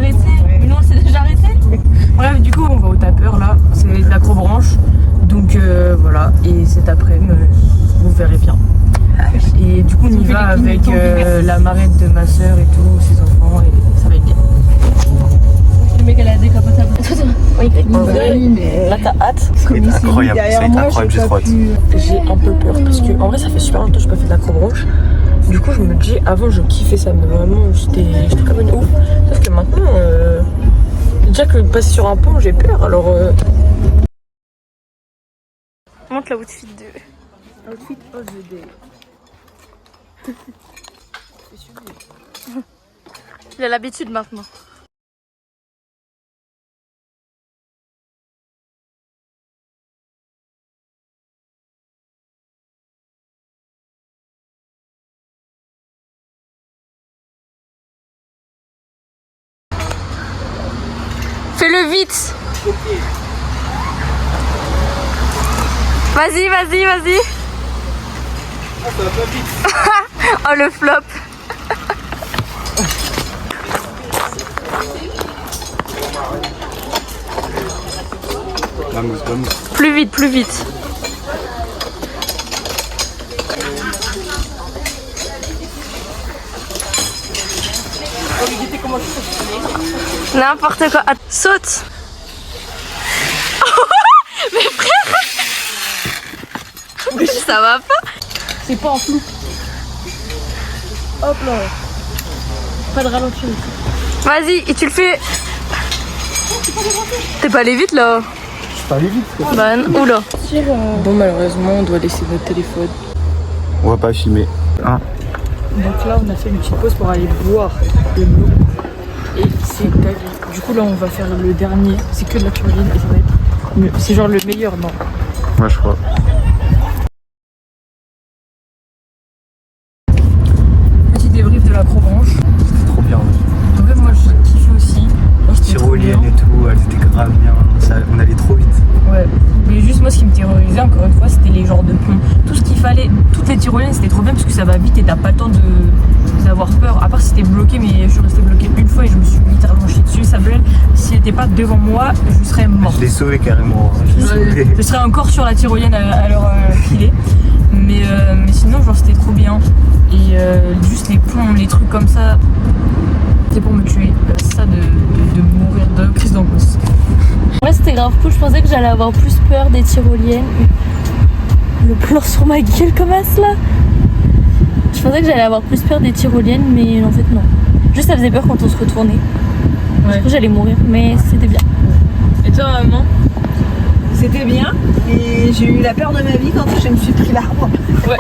arrêté. Mais non, c'est déjà arrêté. Bref, du coup, on va au tapeur là. C'est l'Acrobranche. Donc voilà. Et cet après-midi, vous verrez bien. Et du coup, on y va avec la marraine de ma soeur et tout, ses enfants. Et ça va être bien. Le mec, elle a décapotable. Là, t'as hâte. C'est incroyable, ça va être incroyable, j'ai trop hâte. J'ai un peu peur parce que, en vrai, ça fait super longtemps que je n'ai pas fait de l'acrobranche. Du coup, je me dis, avant, je kiffais ça, mais vraiment, j'étais comme une ouf. Sauf que maintenant, déjà que passer sur un pont, j'ai peur, alors. Montre l'outfit de. Outfit of the day. Il a l'habitude maintenant. Fais-le vite. Vas-y, vas-y, vas-y. Ah, ça va pas vite. Oh le flop. Vamos, vamos. Plus vite, plus vite. N'importe quoi. Ah, saute. Mais frère, ça va pas. C'est pas en flou. Hop là. Pas de ralenti. Vas-y, et tu le fais. T'es pas allé vite là? Je suis pas allé vite. Quoi. Bah, oula. Bon, malheureusement, on doit laisser notre téléphone. On va pas filmer. Hein? Donc là, on a fait une petite pause pour aller boire de l'eau. Et c'est dingue. Du coup, là, on va faire le dernier. C'est que de la tyrolienne et ça va être. C'est genre le meilleur, non? Moi, je crois. Petit débrief de l'Acrobranche. C'était trop bien. En vrai, moi, j'ai kiffé aussi. Tyrolienne et tout, elle était grave bien. Ça, on allait trop vite. Ouais. Mais juste, moi, ce qui me terrorisait, encore une fois, c'était les genres de ponts. Tout ce qu'il fallait, toutes les tyroliennes, c'était trop bien parce que ça va vite et t'as pas le temps d'avoir peur. À part si t'es bloqué, mais je suis restée bloquée une fois et je me suis littéralement chiée dessus. Samuel, s'il était pas devant moi, je serais morte. Je l'ai sauvé carrément. Je serais encore sur la tyrolienne à l'heure qu'il est. Mais sinon, genre, c'était trop bien. Et juste les ponts, les trucs comme ça, c'est pour me tuer. Ça de mourir de crise d'angoisse. Ouais, c'était grave cool. Je pensais que j'allais avoir plus peur des tyroliennes. Le plan sur ma gueule comme ça là. Je pensais que j'allais avoir plus peur des tyroliennes, mais en fait non. Juste ça faisait peur quand on se retournait. Ouais. Du coup j'allais mourir, mais c'était bien. Et toi, maman? C'était bien et j'ai eu la peur de ma vie quand je me suis pris l'arbre. Ouais,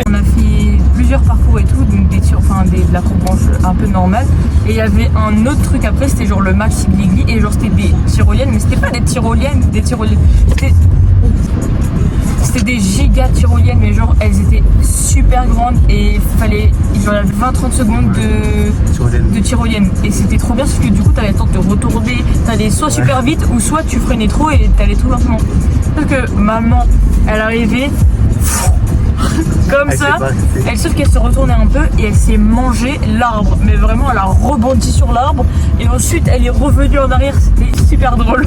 on a fait plusieurs parcours et tout, donc de l'acrobranche un peu normale. Et il y avait un autre truc après, c'était genre le Maxi Gligli et genre c'était des tyroliennes, mais c'était pas des tyroliennes, c'était des giga tyroliennes, mais genre elles étaient super grandes et il fallait genre 20-30 secondes de tyrolienne. Et c'était trop bien parce que du coup t'avais le temps de te retourner, t'allais soit super vite ou soit tu freinais trop et t'allais tout lentement. Parce que maman, elle arrivait comme ça, sauf qu'elle se retournait un peu et elle s'est mangé l'arbre, mais vraiment elle a rebondi sur l'arbre et ensuite elle est revenue en arrière, c'était super drôle.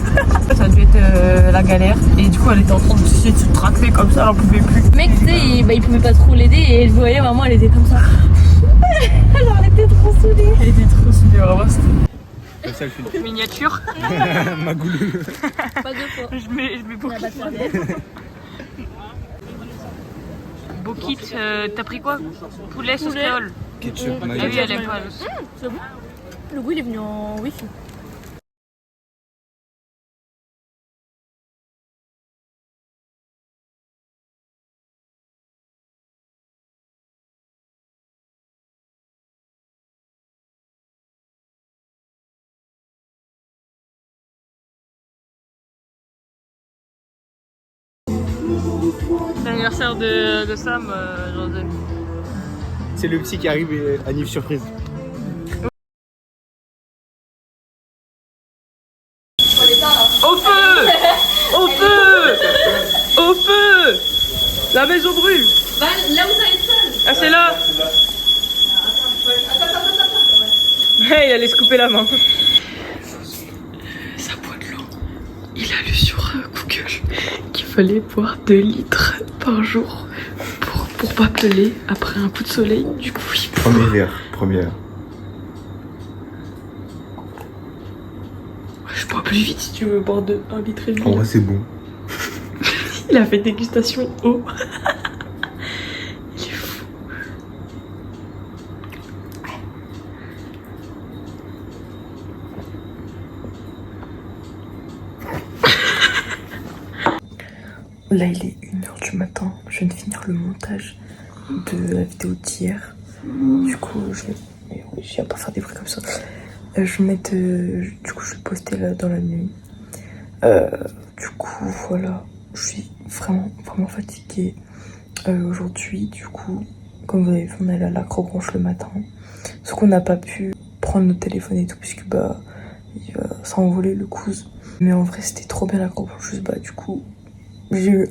Ça a dû être la galère et du coup elle était en train de se tracter comme ça, elle en pouvait plus. Le mec, tu sais, il pouvait pas trop l'aider et je voyais maman, elle était comme ça. Alors elle était trop saoulée. Elle était trop super, vraiment Comme ça, le film. miniature. Magoulou. Pas deux fois. Je mets beaucoup. Bokit, t'as pris quoi? Poulet sauce créole. Ketchup, Ah mayo. oui, elle aime pas. C'est bon. Le goût il est venu en wifi. C'est l'anniversaire de Sam, Jordan. C'est le petit qui arrive et anniv surprise. Au feu! Au feu! Au feu! La maison brûle! Bah, là où ça est seul. Ah, c'est là! Hey, il allait se couper la main. Ça boit de l'eau. Il a lu sur Google qu'il fallait boire 2 litres par jour pour pas peler après un coup de soleil. Du coup, il boit. Première. Je bois plus vite si tu veux boire 1 litre et demi. En vrai, c'est bon. Il a fait dégustation eau. Il est fou. Là, il est 1h du matin. Je viens de finir le montage de la vidéo d'hier. Du coup, je viens pas faire des bruits comme ça. Du coup, je vais poster là dans la nuit. Du coup, voilà. Je suis vraiment fatiguée aujourd'hui. Du coup, comme vous avez vu, on est allé à l'Acrobranche le matin. Sauf qu'on n'a pas pu prendre nos téléphones et tout, puisque il va s'envoler le cousin. Mais en vrai, c'était trop bien l'Acrobranche. Du coup, j'ai eu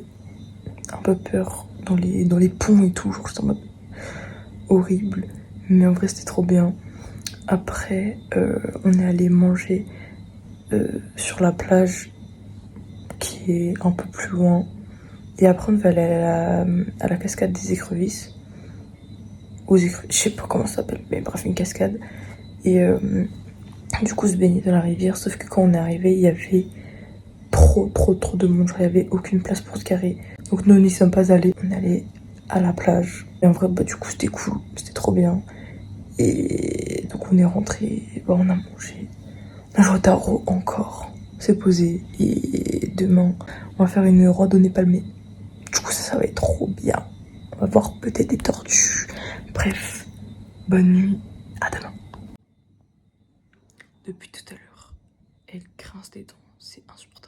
un peu peur dans les ponts et tout. Genre, c'était en mode horrible. Mais en vrai, c'était trop bien. Après, on est allé manger sur la plage qui est un peu plus loin. Et après, on va aller à la cascade des écrevisses. Je sais pas comment ça s'appelle, mais bref, une cascade. Et du coup, se baigner dans la rivière. Sauf que quand on est arrivé, il y avait trop de monde. Genre, il n'y avait aucune place pour se garer. Donc, nous n'y sommes pas allés. On est allé à la plage. Et en vrai, du coup, c'était cool. C'était trop bien. Et donc, on est rentré. On a mangé. On a joué au tarot encore. C'est posé. Et demain, on va faire une randonnée palmée. Du coup, ça va être trop bien. On va voir peut-être des tortues. Bref, bonne nuit. À demain. Depuis tout à l'heure, elle grince des dents. C'est insupportable.